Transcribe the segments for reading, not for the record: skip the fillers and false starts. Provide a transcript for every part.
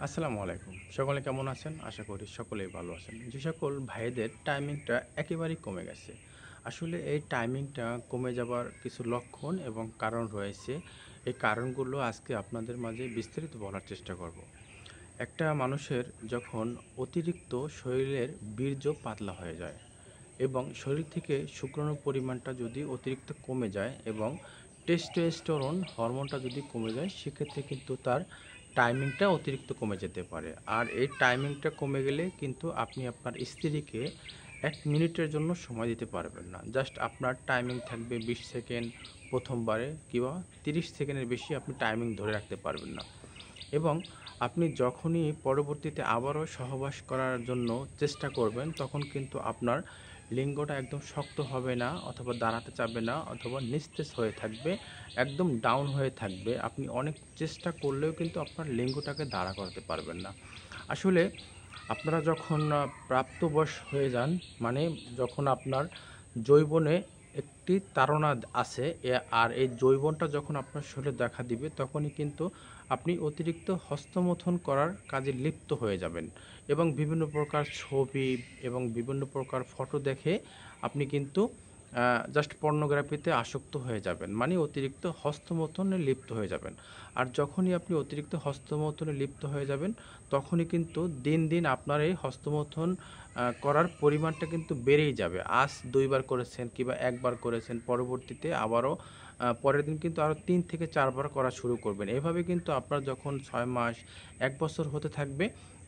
আসসালামু আলাইকুম। সকলে কেমন আছেন? আশা করি সকলেই ভালো আছেন। যে সকল ভাইদের টাইমিংটা একেবারেই কমে গেছে। আসলে এই টাইমিংটা কমে যাবার কিছু লক্ষণ এবং কারণ রয়েছে। এই কারণগুলো আজকে আপনাদের মাঝে বিস্তারিত বলার চেষ্টা করব। একটা মানুষের যখন অতিরিক্ত শরীরের বীর্য পাতলা হয়ে যায় এবং শরীর থেকে শুক্রাণুর পরিমাণটা যদি অতিরিক্ত কমে যায় এবং টেস্টোস্টেরন হরমোনটা যদি কমে যায়, সেক্ষেত্রে কিন্তু তার টাইমিংটা অতিরিক্ত কমে যেতে পারে। আর এই টাইমিংটা কমে গেলে কিন্তু আপনি আপনার স্ত্রীকে ১ মিনিটের জন্য সময় দিতে পারবেন না। জাস্ট আপনার টাইমিং থাকবে ২০ সেকেন্ড প্রথমবারে, কিংবা ৩০ সেকেন্ডের বেশি আপনি টাইমিং ধরে রাখতে পারবেন না। এবং আপনি যখনই পরবর্তীতে আবারও সহবাস করার জন্য চেষ্টা করবেন, তখন কিন্তু আপনার লিঙ্গটা একদম শক্ত হবে না, অথবা দাঁড়াতে চাবে না, অথবা নিস্তেজ হয়ে থাকবে, একদম ডাউন হয়ে থাকবে। আপনি অনেক চেষ্টা করলেও কিন্তু আপনার লিঙ্গটাকে দাঁড়া করাতে পারবেন না। আসলে আপনারা যখন প্রাপ্তবয়স হয়ে যান, মানে যখন আপনার যৌবনে একটি তাড়না আছে, আর এই যৌবনটা যখন আপনার শরীরে দেখা দিবে, তখনই কিন্তু আপনি অতিরিক্ত হস্তমৈথুন করার কাজে লিপ্ত হয়ে যাবেন এবং বিভিন্ন প্রকার ছবি এবং বিভিন্ন প্রকার ফটো দেখে আপনি কিন্তু জাস্ট পর্নোগ্রাফিতে আসক্ত হয়ে যাবেন, মানে অতিরিক্ত হস্তমৈথুনে লিপ্ত হয়ে যাবেন। আর যখনই আপনি অতিরিক্ত হস্তমৈথুনে লিপ্ত হয়ে যাবেন, তখনই কিন্তু দিন দিন আপনার এই হস্তমৈথুন করার পরিমাণটা কিন্তু বেড়েই যাবে। আজ ২ বার করেছেন কিংবা ১ বার করেছেন, পরবর্তীতে আবারও পরের দিন কিন্তু আরও ৩ থেকে ৪ বার করা শুরু করবেন। এভাবে কিন্তু আপনার যখন ৬ মাস, ১ বছর হতে থাকবে,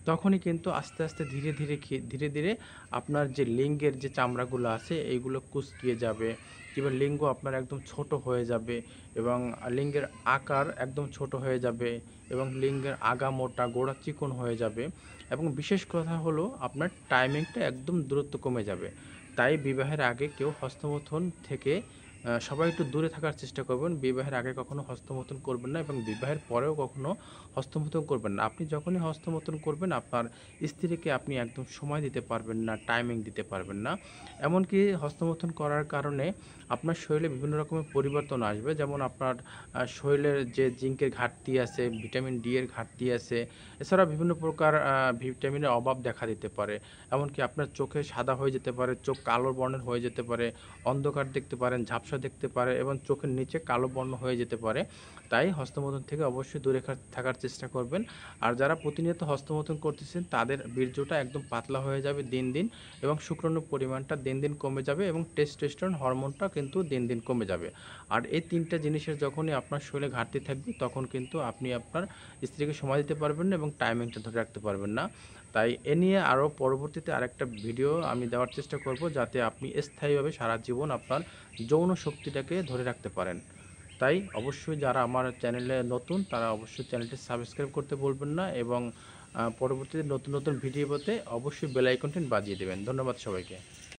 তখনই কিন্তু আস্তে আস্তে ধীরে ধীরে ধীরে ধীরে আপনার যে লিঙ্গের যে চামড়াগুলো আছে, এইগুলো কুঁচকিয়ে যাবে, কিংবা লিঙ্গ আপনার একদম ছোট হয়ে যাবে এবং লিঙ্গের আকার একদম ছোট হয়ে যাবে এবং লিঙ্গের আগা মোটা, গোড়া চিকন হয়ে যাবে এবং বিশেষ কথা হলো আপনার টাইমিংটা একদম দূরত্ব কমে যাবে। তাই বিবাহের আগে কেউ হস্তমৈথুন থেকে সবাই একটু দূরে থাকার চেষ্টা করবেন। বিবাহের আগে কখনো হস্তমৈথুন করবেন না এবং বিবাহের পরেও কখনো হস্তমৈথুন করবেন না। আপনি যখনই হস্তমৈথুন করবেন, আপনার স্ত্রীকে আপনি একদম সময় দিতে পারবেন না, টাইমিং দিতে পারবেন না। এমনকি হস্তমৈথুন করার কারণে আপনার শরীরে বিভিন্ন রকমের পরিবর্তন আসবে। যেমন আপনার শরীরের যে জিঙ্কের ঘাটতি আছে, ভিটামিন ডি এর ঘাটতি আছে, এছাড়া বিভিন্ন প্রকার ভিটামিনের অভাব দেখা দিতে পারে। এমনকি আপনার চোখে সাদা হয়ে যেতে পারে, চোখ কালো বর্ণের হয়ে যেতে পারে, অন্ধকার দেখতে পারেন, ঝাপসা দেখতে পারে এবং চোখের নিচে কালো বর্ণ হয়ে যেতে পারে। তাই হস্তমৈথুন থেকে অবশ্যই দূরে থাকার চেষ্টা করবেন। আর যারা প্রতিনিয়ত হস্তমৈথুন করতেছেন, তাদের বীর্যটা একদম পাতলা হয়ে যাবে দিন দিন এবং শুক্রাণুর পরিমাণটা দিন দিন কমে যাবে এবং টেস্টোস্টেরন হরমোনটা কিন্তু দিন দিন কমে যাবে। আর এই ৩টা জিনিসের যখনই আপনার শরীরে ঘাটতি থাকবে, তখন কিন্তু আপনি আপনার স্ত্রীকে সময় দিতে পারবেন না এবং টাইমিংটা ধরে রাখতে পারবেন না। তাই এ নিয়ে আরও পরবর্তীতে আরেকটা ভিডিও আমি দেওয়ার চেষ্টা করব, যাতে আপনি স্থায়ীভাবে সারা জীবন আপনার যৌন শক্তিটাকে ধরে রাখতে পারেন। তাই অবশ্যই যারা আমার চ্যানেলে নতুন, তারা অবশ্যই চ্যানেলটি সাবস্ক্রাইব করতে ভুলবেন না এবং পরবর্তীতে নতুন নতুন ভিডিও পেতে অবশ্যই বেল আইকনটি বাজিয়ে দেবেন। ধন্যবাদ সবাইকে।